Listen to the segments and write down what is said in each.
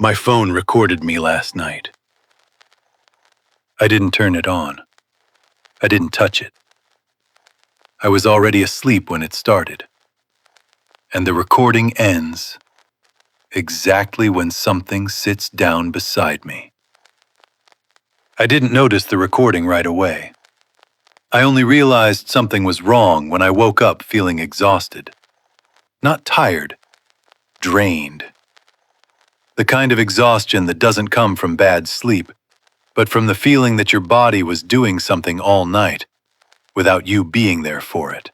My phone recorded me last night. I didn't turn it on. I didn't touch it. I was already asleep when it started. And the recording ends exactly when something sits down beside me. I didn't notice the recording right away. I only realized something was wrong when I woke up feeling exhausted. Not tired, drained. The kind of exhaustion that doesn't come from bad sleep, but from the feeling that your body was doing something all night without you being there for it.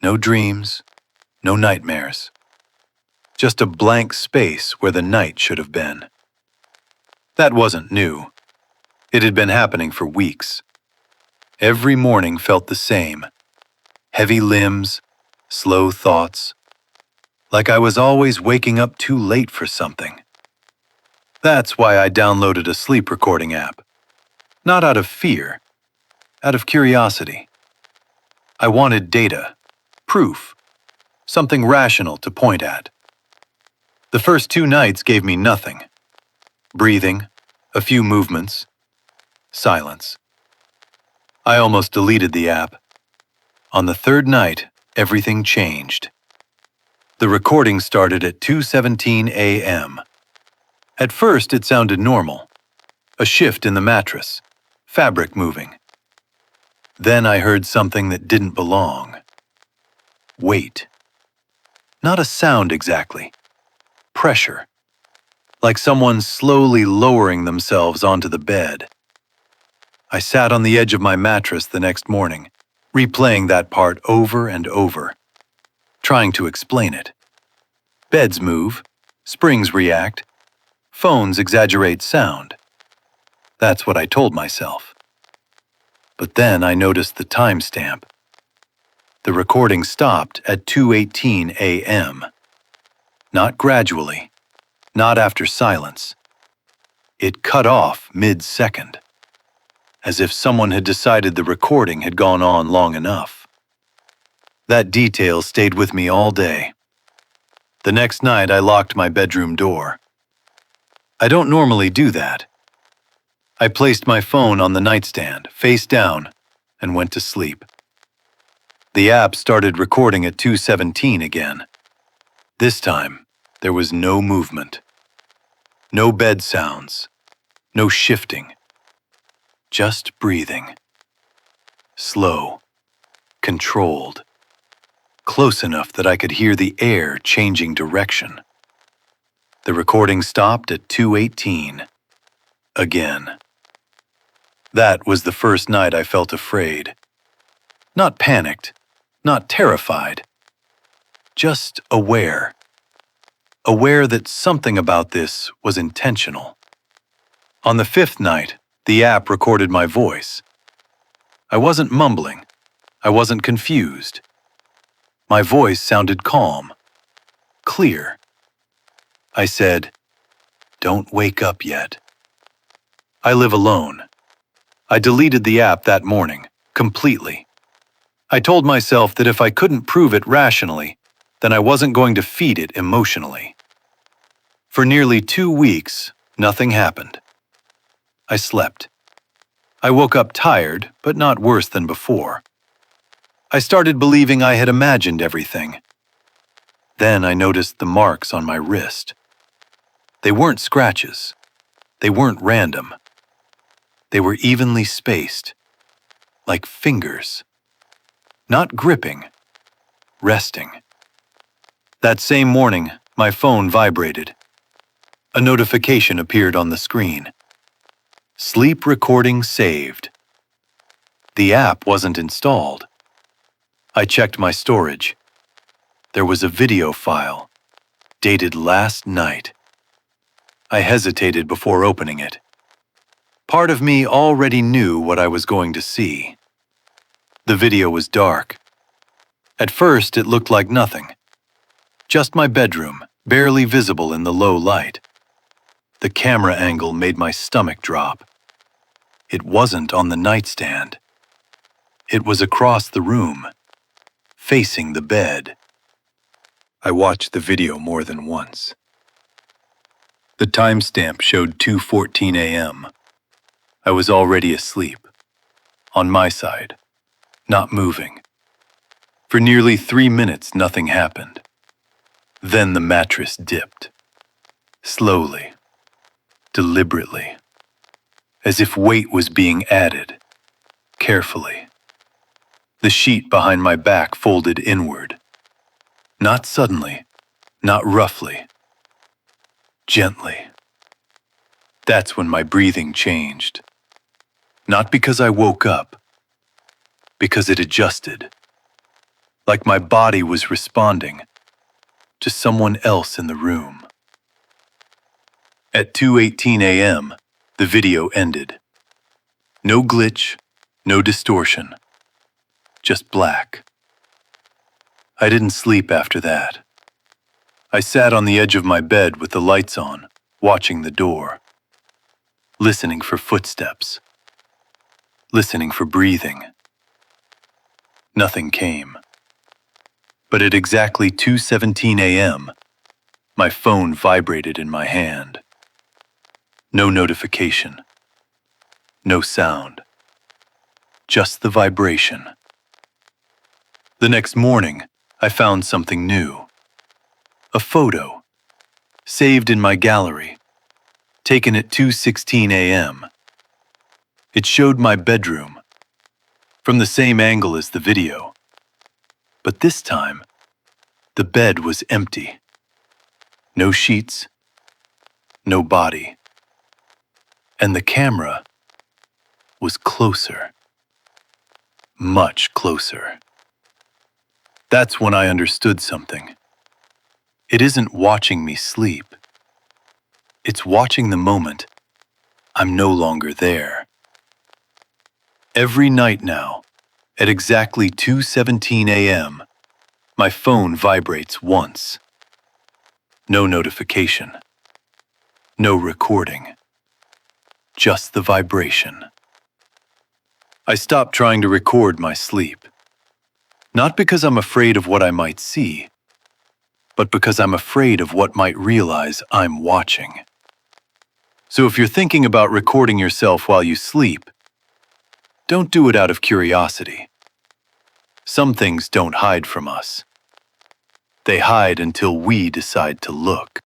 No dreams, no nightmares. Just a blank space where the night should have been. That wasn't new. It had been happening for weeks. Every morning felt the same. Heavy limbs, slow thoughts. Like I was always waking up too late for something. That's why I downloaded a sleep recording app. Not out of fear, out of curiosity. I wanted data, proof, something rational to point at. The first 2 nights gave me nothing. Breathing, a few movements, silence. I almost deleted the app. On the 3rd night, everything changed. The recording started at 2:17 a.m. At first, it sounded normal. A shift in the mattress, fabric moving. Then I heard something that didn't belong. Weight. Not a sound exactly. Pressure. Like someone slowly lowering themselves onto the bed. I sat on the edge of my mattress the next morning, replaying that part over and over, trying to explain it. Beds move, springs react, phones exaggerate sound. That's what I told myself. But then I noticed the timestamp. The recording stopped at 2:18 a.m. Not gradually, not after silence. It cut off mid-second, as if someone had decided the recording had gone on long enough. That detail stayed with me all day. The next night I locked my bedroom door. I don't normally do that. I placed my phone on the nightstand, face down, and went to sleep. The app started recording at 2:17 again. This time, there was no movement. No bed sounds. No shifting. Just breathing. Slow. Controlled. Close enough that I could hear the air changing direction. The recording stopped at 2:18. Again. That was the first night I felt afraid. Not panicked, not terrified. Just aware. Aware that something about this was intentional. On the 5th night, the app recorded my voice. I wasn't mumbling. I wasn't confused. My voice sounded calm, clear. I said, "Don't wake up yet." I live alone. I deleted the app that morning, completely. I told myself that if I couldn't prove it rationally, then I wasn't going to feed it emotionally. For nearly 2 weeks, nothing happened. I slept. I woke up tired, but not worse than before. I started believing I had imagined everything. Then I noticed the marks on my wrist. They weren't scratches. They weren't random. They were evenly spaced, like fingers. Not gripping, resting. That same morning, my phone vibrated. A notification appeared on the screen. Sleep recording saved. The app wasn't installed. I checked my storage. There was a video file, dated last night. I hesitated before opening it. Part of me already knew what I was going to see. The video was dark. At first, it looked like nothing. Just my bedroom, barely visible in the low light. The camera angle made my stomach drop. It wasn't on the nightstand. It was across the room, facing the bed. I watched the video more than once. The timestamp showed 2:14 a.m. I was already asleep, on my side, not moving. For nearly 3 minutes, nothing happened. Then the mattress dipped, slowly, deliberately, as if weight was being added, carefully. The sheet behind my back folded inward. Not suddenly, not roughly, gently. That's when my breathing changed. Not because I woke up, because it adjusted. Like my body was responding to someone else in the room. At 2:18 a.m., the video ended. No glitch, no distortion, just black. I didn't sleep after that. I sat on the edge of my bed with the lights on, watching the door, listening for footsteps, listening for breathing. Nothing came. But at exactly 2:17 a.m., my phone vibrated in my hand. No notification, no sound, just the vibration. The next morning, I found something new. A photo, saved in my gallery, taken at 2:16 a.m. It showed my bedroom, from the same angle as the video. But this time, the bed was empty. No sheets, no body. And the camera was closer. Much closer. That's when I understood something. It isn't watching me sleep. It's watching the moment I'm no longer there. Every night now, at exactly 2:17 a.m., my phone vibrates once. No notification. No recording. Just the vibration. I stopped trying to record my sleep. Not because I'm afraid of what I might see, but because I'm afraid of what might realize I'm watching. So if you're thinking about recording yourself while you sleep, don't do it out of curiosity. Some things don't hide from us. They hide until we decide to look.